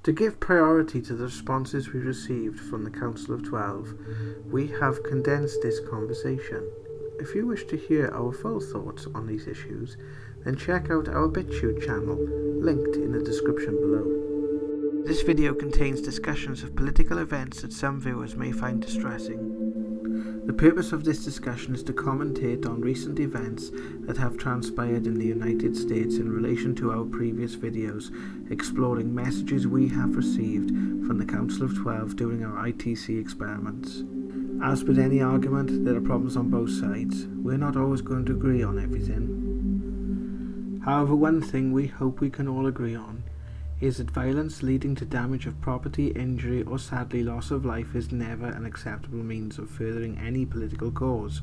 To give priority to the responses we received from the Council of 12, we have condensed this conversation. If you wish to hear our full thoughts on these issues, then check out our BITCHUTE channel, linked in the description below. This video contains discussions of political events that some viewers may find distressing. The purpose of this discussion is to commentate on recent events that have transpired in the United States in relation to our previous videos, exploring messages we have received from the Council of 12 during our ITC experiments. As with any argument, there are problems on both sides. We're not always going to agree on everything. However, one thing we hope we can all agree on is that violence leading to damage of property, injury, or sadly loss of life is never an acceptable means of furthering any political cause,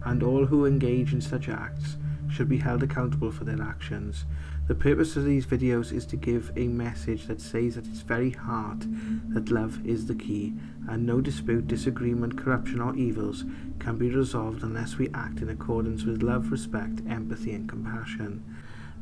and all who engage in such acts should be held accountable for their actions. The purpose of these videos is to give a message that says at its very heart that love is the key, and no dispute, disagreement, corruption, or evils can be resolved unless we act in accordance with love, respect, empathy, and compassion.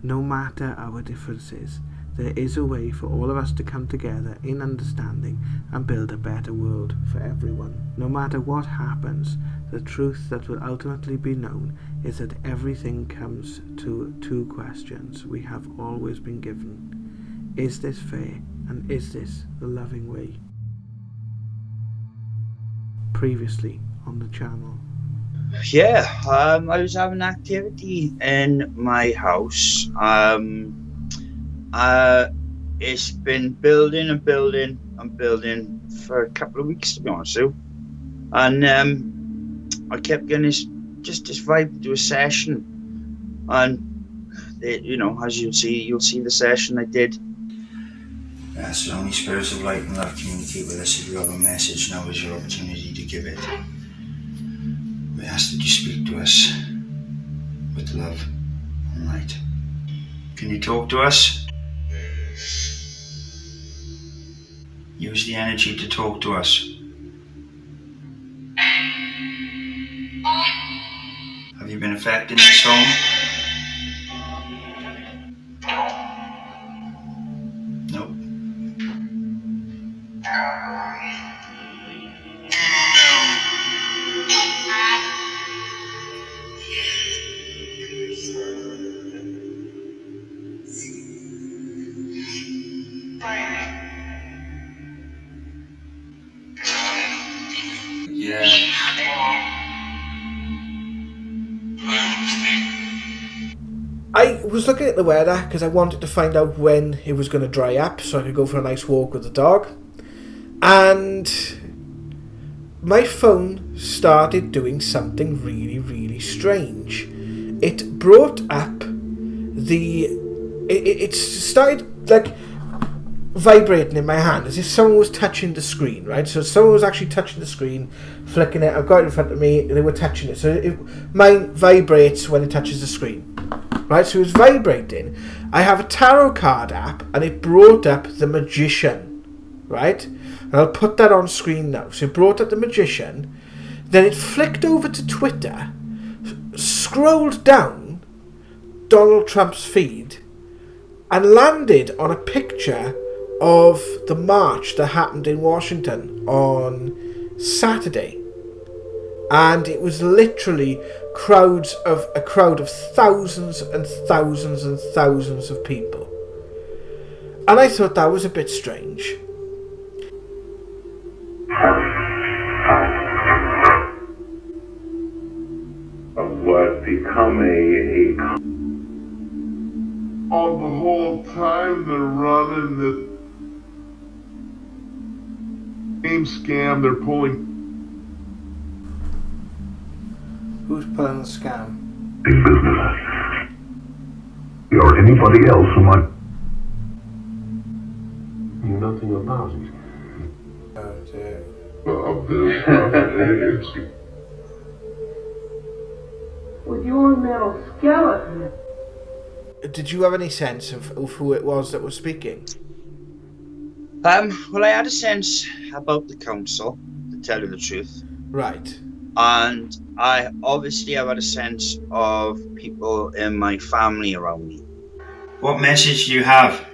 No matter our differences, there is a way for all of us to come together in understanding and build a better world for everyone. No matter what happens, the truth that will ultimately be known is that everything comes to two questions we have always been given. Is this fair, and is this the loving way? Previously on the channel. Yeah, I was having activity in my house. It's been building and building and building for a couple of weeks, to be honest with you. And I kept getting this vibe to do a session. And as you'll see the session I did. Yes, the only spirits of light and love communicate with us. If you have a message, now is your opportunity to give it. We ask that you speak to us with love and light. Can you talk to us? Use the energy to talk to us. Have you been affected in this home? Nope. Yeah. I was looking at the weather because I wanted to find out when it was going to dry up so I could go for a nice walk with the dog. And my phone started doing something really, really strange. It brought up it started like vibrating in my hand as if someone was touching the screen, right? So someone was actually touching the screen, flicking it. I've got it in front of me, they were touching it. So mine vibrates when it touches the screen. Right, so it was vibrating. I have a tarot card app and it brought up the Magician, right? And I'll put that on screen now. So it brought up the Magician, then it flicked over to Twitter, scrolled down Donald Trump's feed and landed on a picture of the march that happened in Washington on Saturday. And it was literally a crowd of thousands and thousands and thousands of people. And I thought that was a bit strange. Of what become all the whole time they're running the same scam they're pulling. Who's pulling the scam? Big business. Or anybody else who might knew nothing about it. Oh dear. Of this with your metal skeleton. Did you have any sense of who it was that was speaking? Well, I had a sense about the council, to tell you the truth. Right. And I obviously have had a sense of people in my family around me. What message do you have?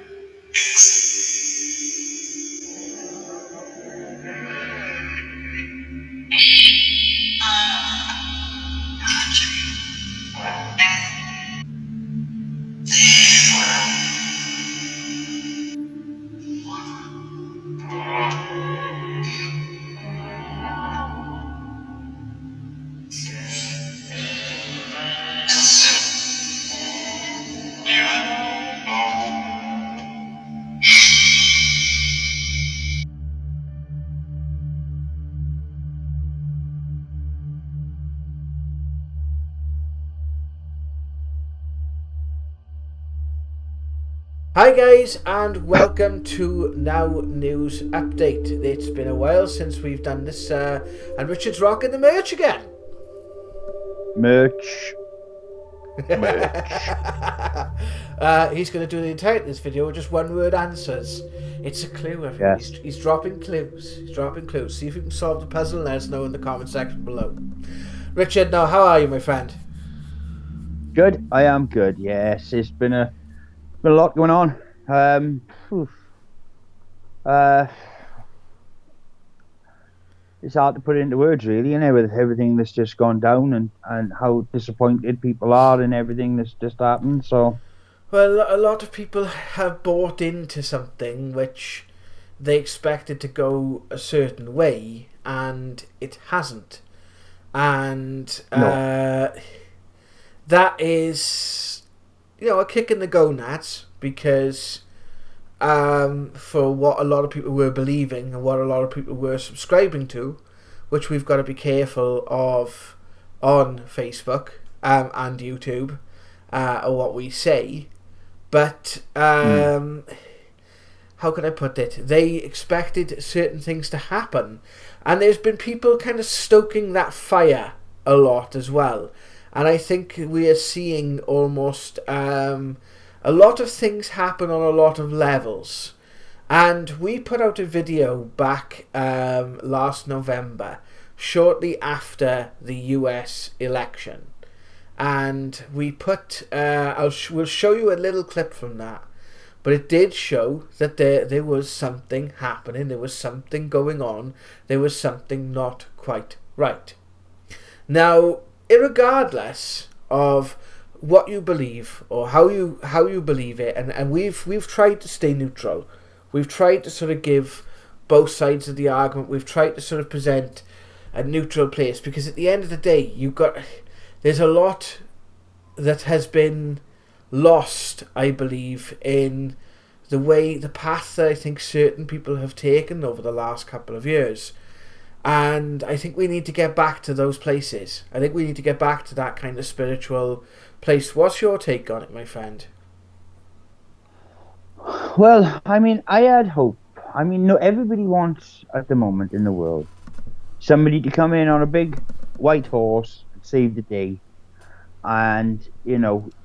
Hi guys, and welcome to Now News Update. It's been a while since we've done this, and Richard's rocking the merch again. Merch. He's going to do the entirety of this video with just one-word answers. It's a clue, everyone. Yes. He's dropping clues. He's dropping clues. See if you can solve the puzzle and let us know in the comment section below. Richard, now, how are you, my friend? Good. I am good. Yes, it's been a lot going on. It's hard to put it into words, really, you know, with everything that's just gone down and how disappointed people are in everything that's just happened. So, well, a lot of people have bought into something which they expected to go a certain way, and it hasn't. And that is, a kick in the gonads, because for what a lot of people were believing and what a lot of people were subscribing to, which we've got to be careful of on Facebook and YouTube, or what we say. But how can I put it? They expected certain things to happen, and there's been people kind of stoking that fire a lot as well. And I think we are seeing almost a lot of things happen on a lot of levels. And we put out a video back last November, shortly after the US election. And we put, we'll show you a little clip from that. But it did show that there was something happening, there was something going on, there was something not quite right. Now, irregardless of what you believe or how you believe it, and we've tried to stay neutral. We've tried to sort of give both sides of the argument. We've tried to sort of present a neutral place, because at the end of the day, there's a lot that has been lost, I believe, in the path that I think certain people have taken over the last couple of years. And I think we need to get back to those places. I think we need to get back to that kind of spiritual place. What's your take on it, my friend? well, I mean, I had hope. I mean, no, everybody wants at the moment in the world somebody to come in on a big white horse and save the day, and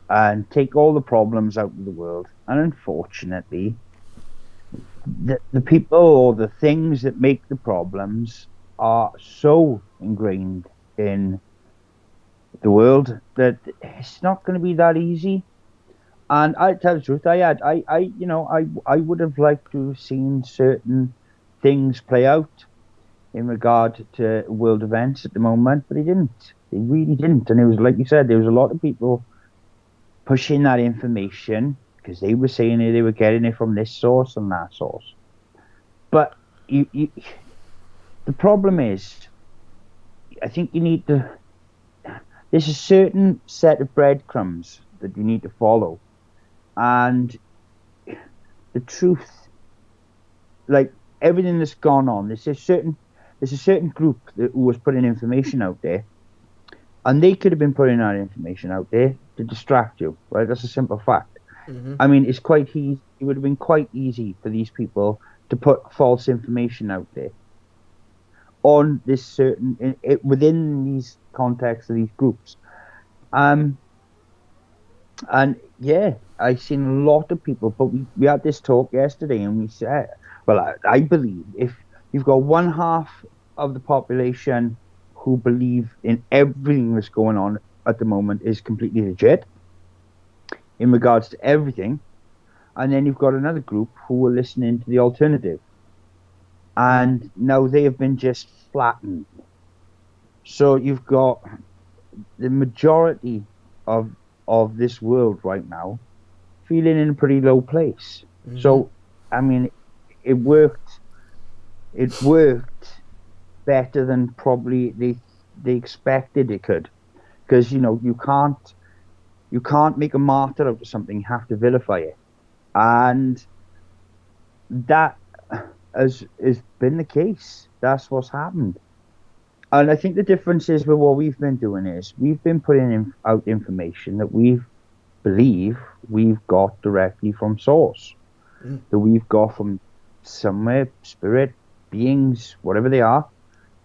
and take all the problems out of the world. And unfortunately, the people or the things that make the problems are so ingrained in the world that it's not going to be that easy. And I tell the truth, I would have liked to have seen certain things play out in regard to world events at the moment, but they didn't. They really didn't. And it was, like you said, there was a lot of people pushing that information because they were saying they were getting it from this source and that source. But the problem is, I think you need to. There's a certain set of breadcrumbs that you need to follow, and the truth, like everything that's gone on, there's a certain group who was putting information out there, and they could have been putting that information out there to distract you. Right, that's a simple fact. Mm-hmm. I mean, it's quite easy. It would have been quite easy for these people to put false information out there on this certain within these contexts of these groups. And yeah, I've seen a lot of people, but we had this talk yesterday, and we said, well, I believe if you've got one half of the population who believe in everything that's going on at the moment is completely legit in regards to everything, and then you've got another group who are listening to the alternative, and now they have been just flattened. So you've got the majority of this world right now feeling in a pretty low place. Mm-hmm. So I mean, it worked better than probably they expected it could, because you can't make a martyr out of something. You have to vilify it, and that has been the case. That's what's happened. And I think the difference is with what we've been doing is we've been putting out information that we've believe we've got directly from source, that we've got from somewhere, spirit, beings, whatever they are,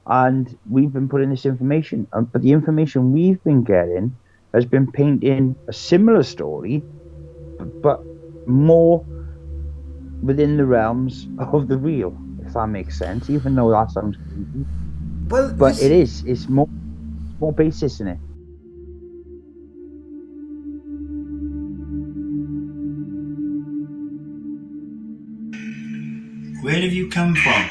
and we've been putting this information. But the information we've been getting has been painting a similar story, but more within the realms of the real, if that makes sense. Even though that sounds crazy, Well, but it is. It's more basis in it. Where have you come from?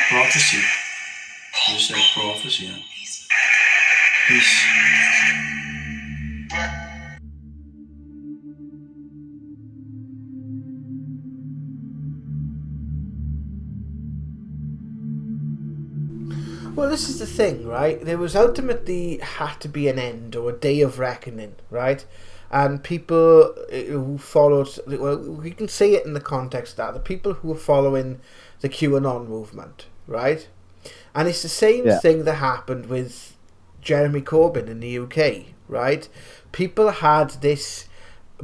Prophecy. You said prophecy. Huh? Peace. Well, this is the thing, right? There was ultimately had to be an end or a day of reckoning, right? And people who followed, well, we can say it in the context that the people who were following the QAnon movement, right? And it's the same thing that happened with Jeremy Corbyn in the UK, right? People had this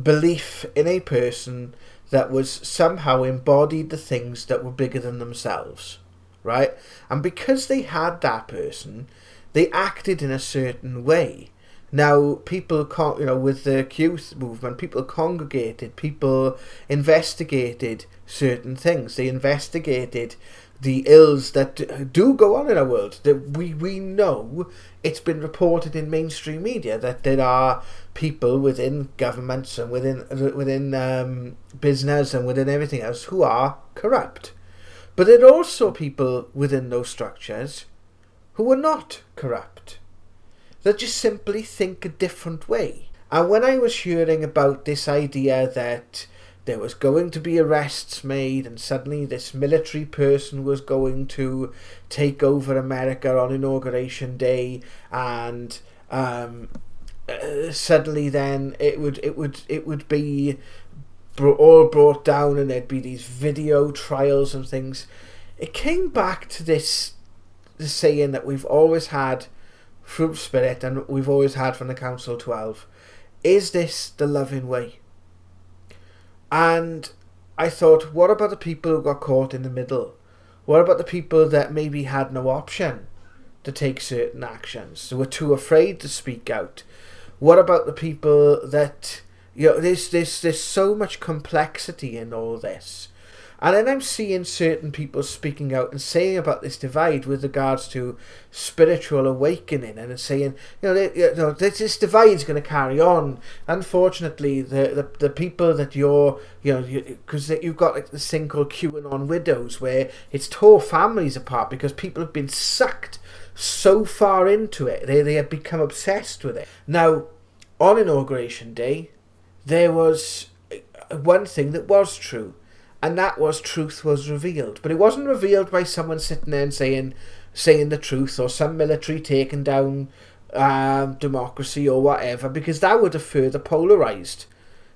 belief in a person that was somehow embodied the things that were bigger than themselves, right? And because they had that person, they acted in a certain way. Now, people, with the Q movement, people congregated, people investigated certain things. They investigated the ills that do go on in our world. That we know, it's been reported in mainstream media that there are people within governments and within business and within everything else who are corrupt. But there are also people within those structures who are not corrupt. They just simply think a different way. And when I was hearing about this idea that there was going to be arrests made and suddenly this military person was going to take over America on Inauguration Day, and suddenly then it would be all brought down and there'd be these video trials and things, it came back to this saying that we've always had from Spirit and we've always had from the Council 12. Is this the loving way? And I thought, what about the people who got caught in the middle? What about the people that maybe had no option to take certain actions, who were too afraid to speak out? What about the people that, there's so much complexity in all this. And then I'm seeing certain people speaking out and saying about this divide with regards to spiritual awakening, and saying, this divide is going to carry on. Unfortunately, the people that because you've got like this thing called QAnon widows, where it's tore families apart because people have been sucked so far into it. They have become obsessed with it. Now, on Inauguration Day, there was one thing that was true. And that was truth was revealed. But it wasn't revealed by someone sitting there and saying the truth, or some military taking down democracy or whatever, because that would have further polarised.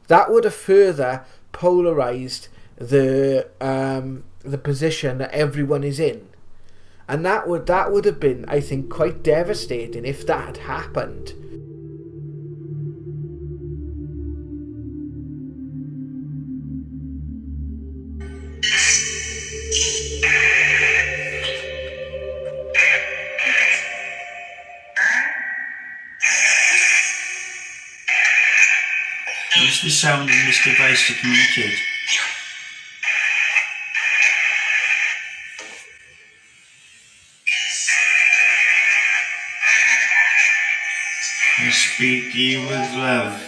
That would have further polarised the position that everyone is in. And that would have been, I think, quite devastating if that had happened. Use the sound in this device to communicate. The treat you with love.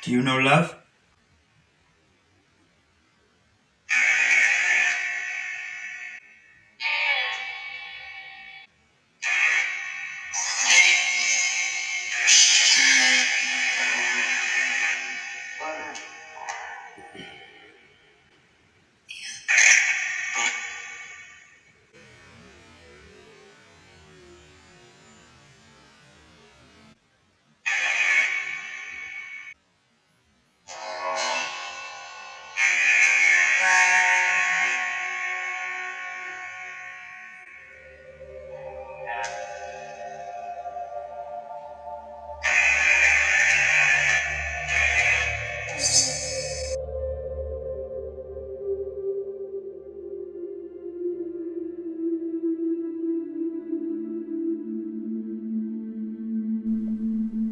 Do you know love?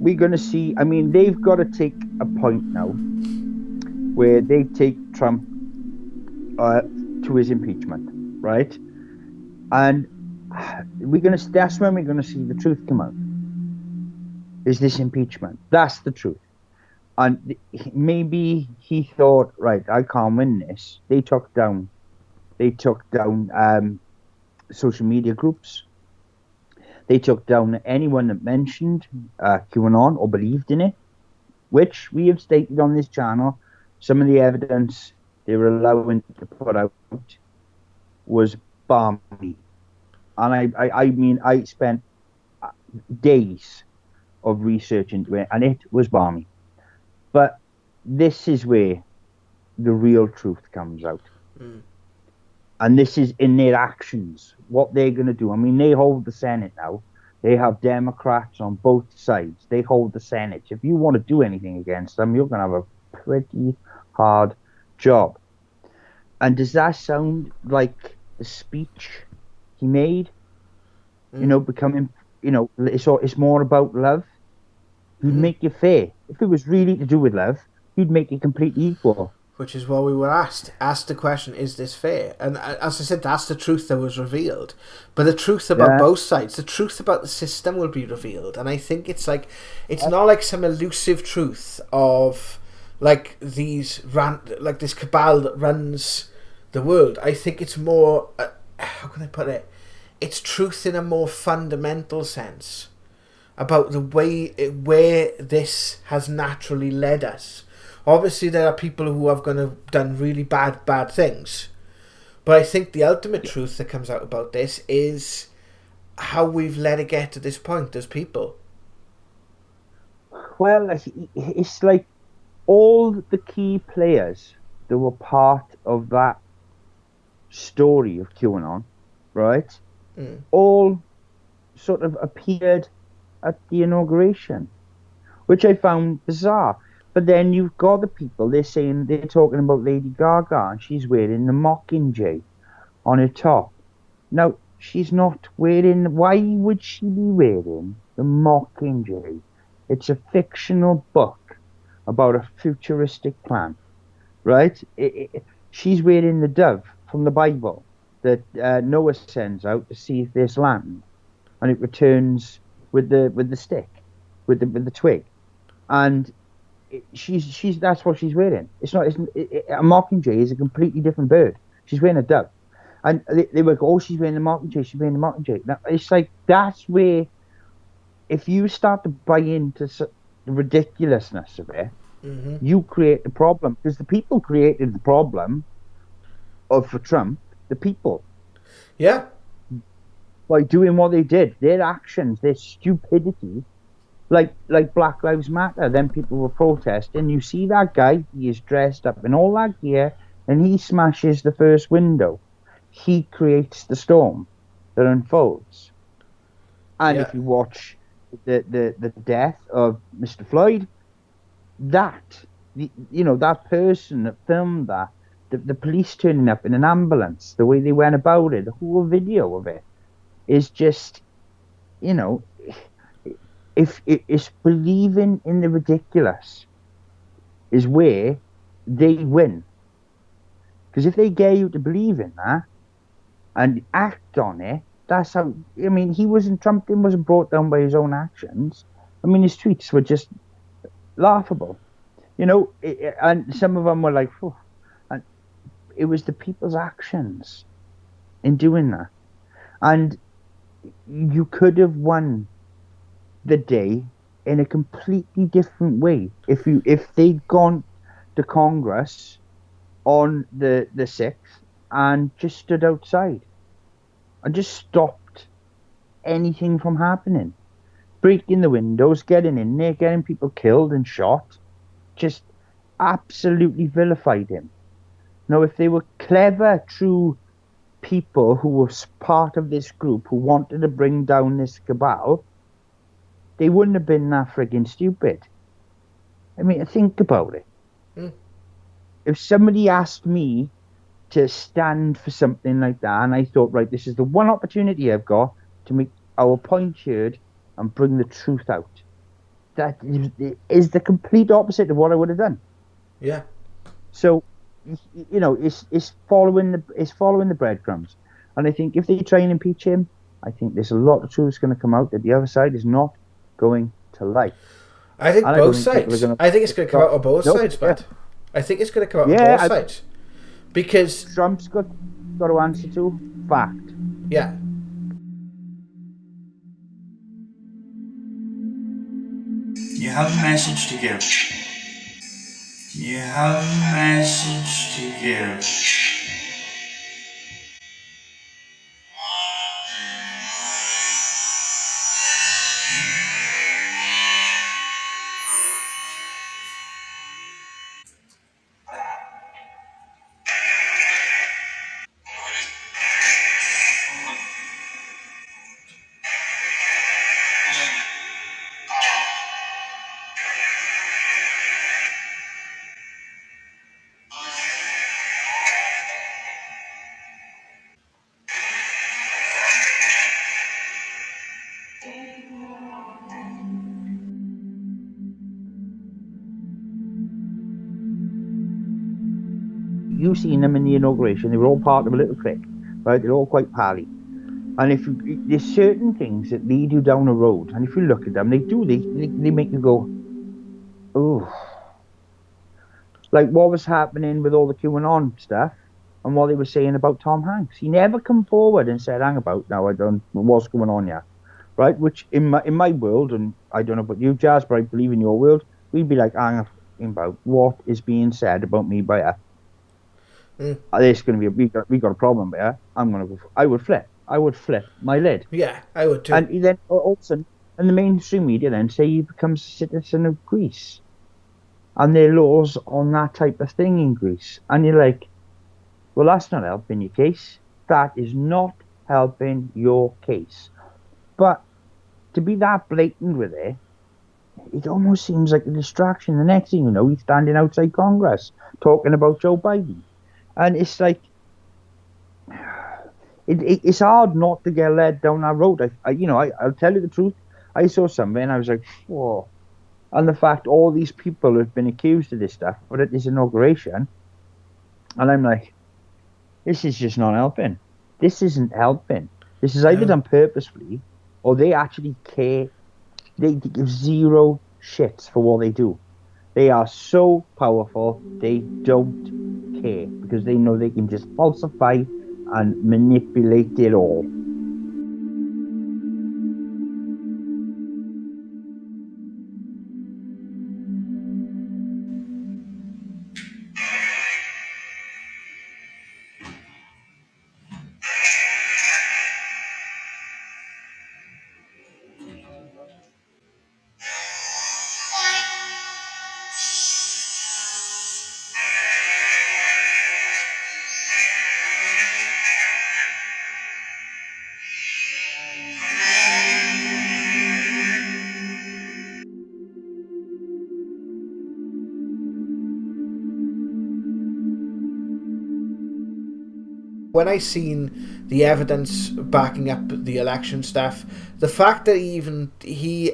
We're going to see, I mean, they've got to take a point now where they take Trump to his impeachment, right? And that's when we're going to see the truth come out. Is this impeachment? That's the truth. And maybe he thought, right, I can't win this. They took down social media groups. They took down anyone that mentioned QAnon or believed in it, which we have stated on this channel. Some of the evidence they were allowing to put out was balmy. And I mean, I spent days of research into it, and it was balmy. But this is where the real truth comes out. And this is in their actions, what they're going to do. I mean, they hold the Senate now. They have Democrats on both sides. They hold the Senate. If you want to do anything against them, you're going to have a pretty hard job. And does that sound like the speech he made? You know, becoming, you know, it's more about love. He'd make you fair. If it was really to do with love, he'd make you completely equal. Which is what we were asked the question, is this fair? And as I said, that's the truth that was revealed. But the truth about both sides, the truth about the system will be revealed. And I think it's like, it's not like some elusive truth of like this cabal that runs the world. I think it's more, how can I put it? It's truth in a more fundamental sense about the way where this has naturally led us. Obviously, there are people who have done really bad things. But I think the ultimate truth that comes out about this is how we've let it get to this point as people. Well, it's like all the key players that were part of that story of QAnon, right? All sort of appeared at the inauguration, which I found bizarre. But then you've got the people, they're talking about Lady Gaga, and she's wearing the Mockingjay on her top. Now, she's not wearing, why would she be wearing the Mockingjay? It's a fictional book about a futuristic plan, right? She's wearing the dove from the Bible that Noah sends out to see if there's land, and it returns with the stick, with the twig, and she's that's what she's wearing. It's not. A mockingjay is a completely different bird. She's wearing a dove, and they were oh, she's wearing the mockingjay. She's wearing the mockingjay. Now, it's like that's where, if you start to buy into the ridiculousness of it, you create the problem, because the people created the problem for Trump. The people, by doing what they did, their actions, their stupidity, like Black Lives Matter. Then people were protesting. You see that guy? He is dressed up in all that gear, and he smashes the first window. He creates the storm that unfolds. And if you watch the death of Mr. Floyd, that that person that filmed that, the police turning up in an ambulance, the way they went about it, the whole video of it is just, if it's believing in the ridiculous is where they win. Because if they get you to believe in that and act on it, that's how. I mean, Trump wasn't brought down by his own actions. I mean, his tweets were just laughable, and some of them were like, oh, and it was the people's actions in doing that. And you could have won the day in a completely different way if they'd gone to Congress on the 6th and just stood outside and just stopped anything from happening, breaking the windows, getting in there, getting people killed and shot, just absolutely vilified him. Now, if they were clever, true people who were part of this group who wanted to bring down this cabal, they wouldn't have been that friggin' stupid. I mean, think about it. If somebody asked me to stand for something like that, and I thought, right, this is the one opportunity I've got to make our point heard and bring the truth out, that is the complete opposite of what I would have done. Yeah. So, it's following the breadcrumbs, and I think if they try and impeach him, I think there's a lot of truth going to come out that the other side is not going to like. I think both sides. I think it's going to come out on both sides, but I think it's going to come out on both sides, because Trump's got to answer to fact. Yeah. You have a message to give. You have a message to give. You've seen them in the inauguration. They were all part of a little clique, right? They're all quite pally. And there's certain things that lead you down a road, and if you look at them, they make you go, oh. Like what was happening with all the QAnon stuff, and what they were saying about Tom Hanks. He never come forward and said, hang about now, I don't know what's going on here, right? Which in my world, and I don't know about you, Jazz, but I believe in your world, we'd be like, hang about what is being said about me by her. There's going to be we got a problem there. I would flip my lid. Yeah, I would too. And then all of a sudden, and the mainstream media then say he becomes a citizen of Greece, and there are laws on that type of thing in Greece, and you're like, well, that's not helping your case. That is not helping your case. But to be that blatant with it, it almost seems like a distraction. The next thing you know, he's standing outside Congress talking about Joe Biden. And it's like, it's hard not to get led down that road. I'll tell you the truth. I saw something and I was like, whoa. And the fact all these people have been accused of this stuff, but at this inauguration, and I'm like, this is just not helping. This isn't helping. This is either done purposefully, or they actually care. They give zero shits for what they do. They are so powerful, they don't care, because they know they can just falsify and manipulate it all. When I seen the evidence backing up the election stuff, the fact that he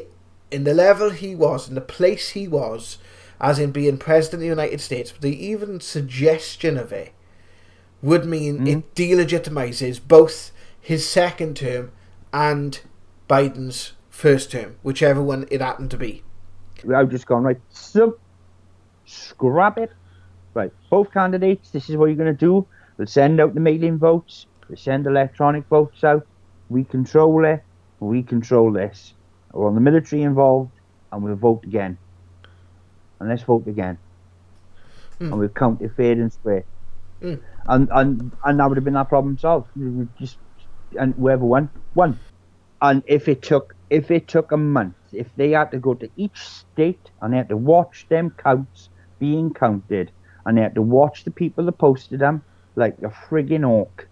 in the level he was, in the place he was, as in being president of the United States, the even suggestion of it would mean it delegitimizes both his second term and Biden's first term, whichever one it happened to be. I've just gone, right, so scrap it. Right, both candidates, this is what you're going to do. We'll send out the mail-in votes. We'll send electronic votes out. We control it. We control this. We want the military involved, and we'll vote again. And let's vote again. And we'll count it fair and square. And that would have been that problem solved. And whoever won. And if it took a month, if they had to go to each state and they had to watch them counts being counted, and they had to watch the people that posted them like a friggin' hawk,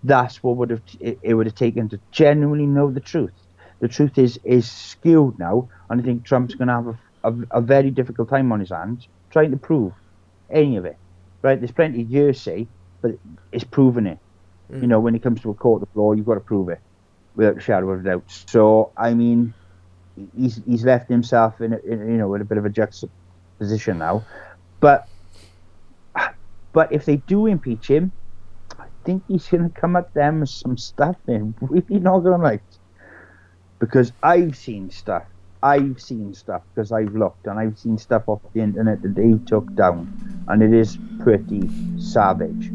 that's what it would have taken to genuinely know the truth. The truth is skewed now, and I think Trump's going to have a very difficult time on his hands trying to prove any of it. Right? There's plenty of hearsay, but it's proving it. You know, when it comes to a court of law, you've got to prove it without a shadow of a doubt. So, I mean, he's left himself in a bit of a juxtaposition now. But if they do impeach him, I think he's going to come at them with some stuff in really not going to like. Because I've seen stuff because I've looked, and I've seen stuff off the internet that they took down, and it is pretty savage.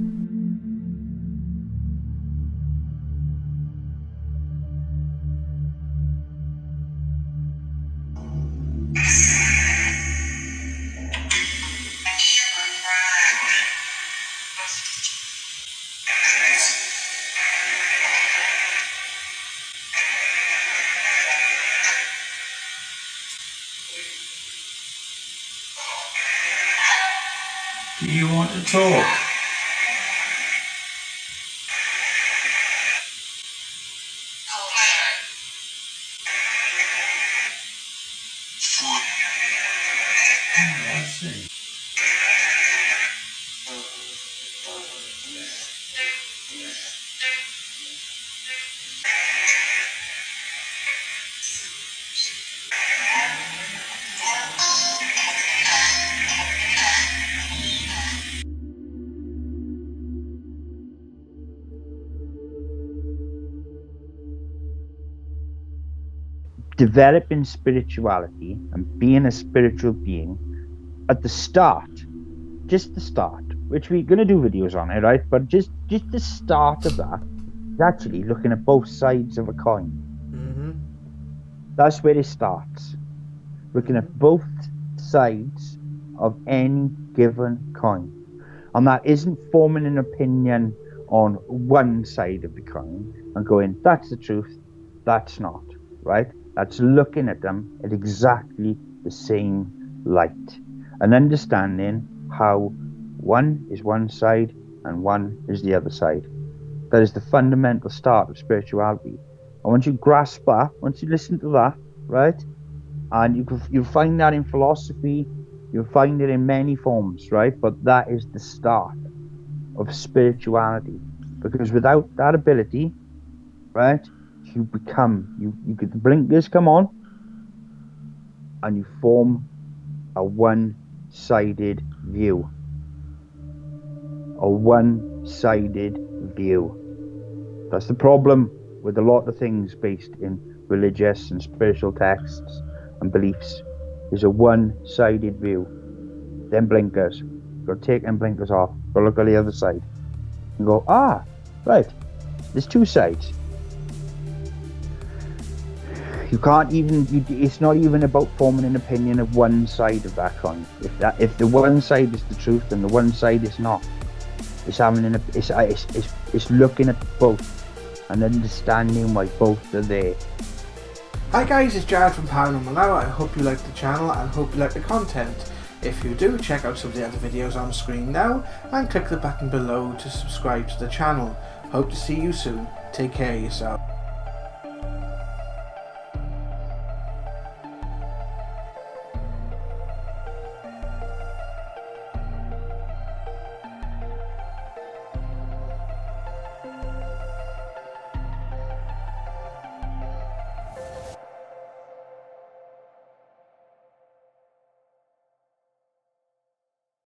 Do you want to talk? Let's see. Developing spirituality and being a spiritual being at the start, just the start, which we're going to do videos on it, right? But just the start of that is actually looking at both sides of a coin. That's where it starts. Looking at both sides of any given coin. And that isn't forming an opinion on one side of the coin and going, that's the truth, that's not, right? That's looking at them at exactly the same light and understanding how one is one side and one is the other side. That is the fundamental start of spirituality. And once you grasp that, once you listen to that, right, and you find that in philosophy, you'll find it in many forms, right? But that is the start of spirituality. Because without that ability, right, you get the blinkers come on and you form a one-sided view. A one-sided view. That's the problem with a lot of things based in religious and spiritual texts and beliefs, is a one-sided view. Them blinkers. You've got to take them blinkers off. Go look on the other side. And go, right, there's two sides. You can't even, it's not even about forming an opinion of one side of that coin. If the one side is the truth and the one side is not, it's looking at both and understanding why both are there. Hi guys, it's Jared from Paranormal now. I hope you like the channel and hope you like the content. If you do, check out some of the other videos on screen now and click the button below to subscribe to the channel. Hope to see you soon. Take care of yourself.